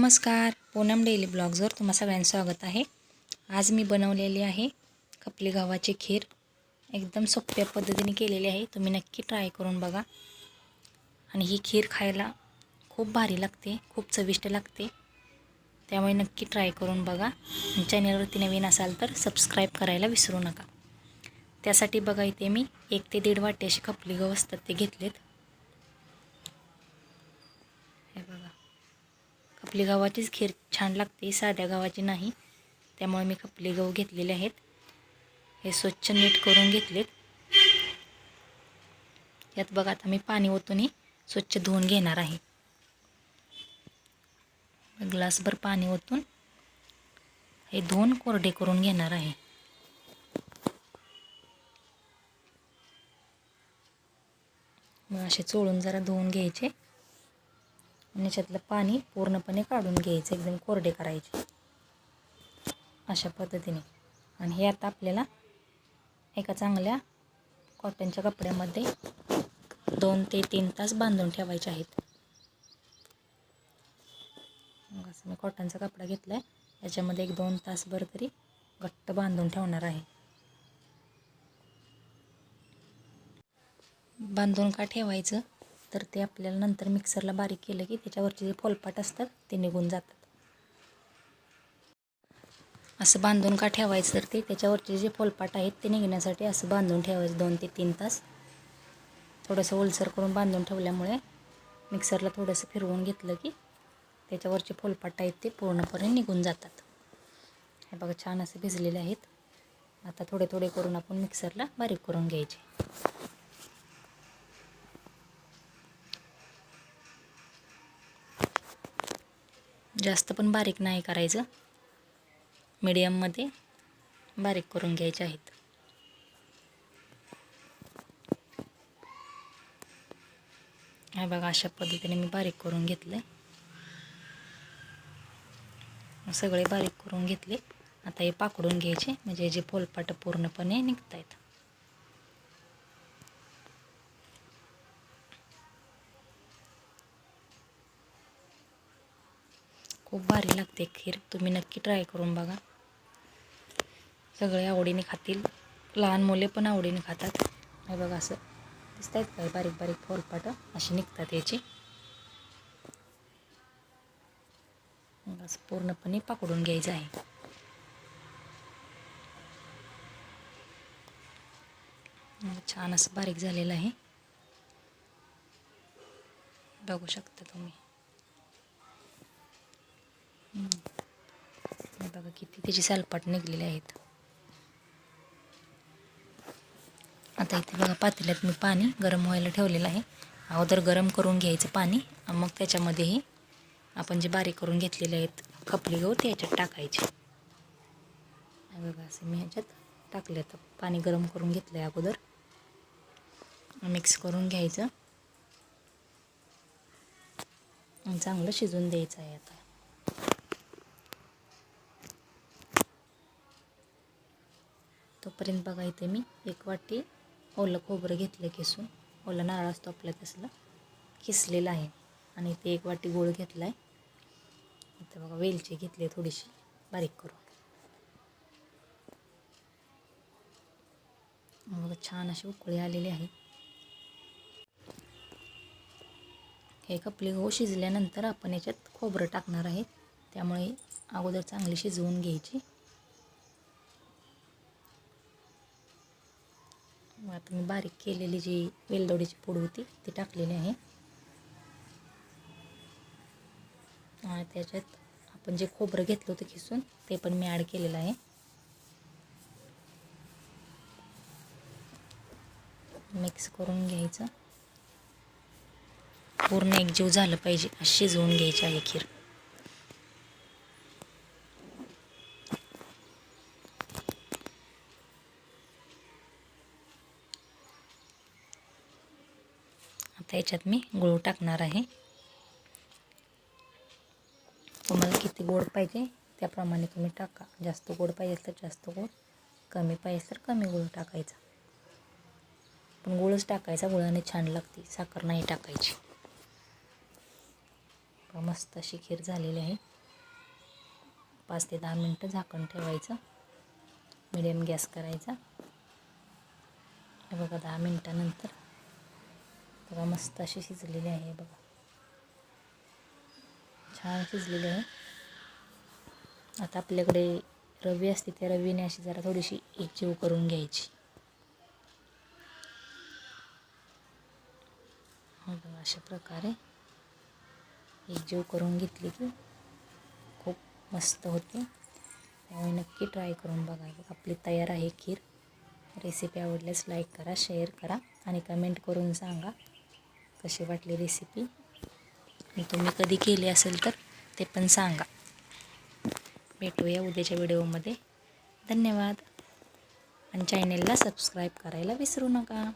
नमस्कार, पूनम डेली ब्लॉग्सवर तुम्हा सगळ्यांचं स्वागत आहे। आज मी बनवलेली आहे खपली गव्हाची खीर। एकदम सोप्या पद्धतीने केलेली आहे। तुम्ही नक्की ट्राय करून बघा। आणि ही खीर खायला खूप भारी लागते, खूप चविष्ट लागते। त्यामुळे नक्की ट्राय करून बघा। चॅनलवरती नवीन असाल तर सबस्क्राइब करायला विसरू नका। त्यासाठी बघा इथे मी 1 ते 1.5 वाटी अशी खपली गहू असतात ते घेतलेत। हे बघा, खपली गव्हाचीच खीर छान लागते, साध्या गव्हाची नाही। त्यामुळे मी खपली गहू घेतलेले आहेत। हे स्वच्छ नीट करून घेतलेत। यात बघा आता मी पाणी ओतून स्वच्छ धुवून घेणार आहे। ग्लासभर पाणी ओतून हे धुवून कोरडे करून घेणार आहे। मग असे चोळून जरा धुवून घ्यायचे आणि याच्यातलं पाणी पूर्णपणे काढून घ्यायचं, एकदम कोरडे करायचे अशा पद्धतीने। आणि हे आता आपल्याला एका चांगल्या कॉटनच्या कपड्यामध्ये 2 ते 3 तास बांधून ठेवायचे आहेत। मग असं मी कॉटनचा कपडा घेतलाय, याच्यामध्ये 1-2 तासभर तरी घट्ट बांधून ठेवणार आहे। बांधून का ठेवायचं तर ते आपल्याला नंतर मिक्सरला बारीक केलं की त्याच्यावरचे जे फोलपाट असतात ते निघून जातात। असं बांधून का ठेवायचं तर ते त्याच्यावरचे जे फोलपाट आहेत ते निघण्यासाठी असं बांधून ठेवायचं 2 ते 3 तास। थोडंसं ओलसर करून बांधून ठेवल्यामुळे मिक्सरला थोडंसं फिरवून घेतलं की त्याच्यावरचे फोलपाट आहेत ते पूर्णपणे निघून जातात। हे बघा, छान असे भिजलेले आहेत। आता थोडे थोडे करून आपण मिक्सरला बारीक करून घ्यायचे। जास्त पण बारीक नाही करायचं, मीडियममध्ये बारीक करून घ्यायचे आहेत। हे बघा, अशा पद्धतीने मी बारीक करून घेतले, सगळे बारीक करून घेतले। आता हे पाकडून घ्यायचे म्हणजे जे फोलपाट पूर्णपणे निघतायत। खूप भारी लागते खीर, तुम्ही नक्की ट्राय करून बघा। सगळे आवडीने खातील, लहान मुले पण आवडीने खातात। हे बघा, असं दिसतायत काय बारीक बारीक फोलपाट अशी निघतात याची। बस पूर्णपणे पाकडून घ्यायचं आहे। छान असं बारीक झालेलं आहे, बघू शकता तुम्ही। हे बघा किती त्याची सालपाट निघलेले आहेत। आता इथे बघा पातेल्यात मी पाणी गरम व्हायला ठेवलेलं आहे। अगोदर गरम करून घ्यायचं पाणी, मग त्याच्यामध्येही आपण जे बारीक करून घेतलेले आहेत खपली गहू ते ह्याच्यात टाकायचे। बघा, असं मी ह्याच्यात टाकले। तर पाणी गरम करून घेतलं आहे अगोदर, मिक्स करून घ्यायचं, चांगलं शिजून द्यायचं आहे। आता तोपर्यंत बघा इथे मी 1 वाटी ओलं खोबरं घेतलं किसून, ओला नारळ असतो आपला तसलं किसलेलं आहे। आणि इथे 1 वाटी गूळ घेतला आहे। इथे बघा वेलची घेतली थोडीशी बारीक करून। बघा छान अशी उकळी आलेली आहे। हे खपली गहू शिजल्यानंतर आपण याच्यात खोबरं टाकणार आहे, त्यामुळे अगोदर चांगली शिजवून घ्यायची। आता मी बारीक केलेली जी वेलदोडीची पूड होती ती टाकलेली आहे। आणि त्याच्यात आपण जे खोबरं घेतलं होतं किसून ते पण मी ॲड केलेलं आहे। मिक्स करून घ्यायचं, पूर्ण एकजीव झालं पाहिजे अशी शिजवून घ्यायची आहे खीर। आता याच्यात मी गूळ टाकणार आहे। तुम्हाला किती गोड पाहिजे त्याप्रमाणे तुम्ही टाका, जास्त गोड पाहिजे तर जास्त गोड, कमी पाहिजे तर कमी गूळ टाकायचा। पण गूळच टाकायचा, गुळाने छान लागते, साखर नाही टाकायची। मस्त अशी खीर झालेली आहे। 5 ते 10 मिनटं झाकण ठेवायचं. मिडियम गॅस करायचा. हे बघा 10 मिनटानंतर बघा मस्त अशी शिजलेली आहे. बघा छान शिजलेली आहे. आता आपल्याकडे रवी असते, त्या रवीने अशी जरा थोडीशी एकजीव करून घ्यायची. बघा अशा प्रकारे एकजीव करून घेतली की खूप मस्त होते. त्यामुळे नक्की ट्राय करून बघा. आपली तयार आहे खीर. रेसिपी आवडल्यास लाईक करा, शेअर करा आणि कमेंट करून सांगा कशी वाटली रेसिपी. आणि तुम्ही कधी केली असेल तर ते पण सांगा. भेटूया उद्याच्या व्हिडिओमध्ये. धन्यवाद. आणि चॅनेलला सबस्क्राईब करायला विसरू नका.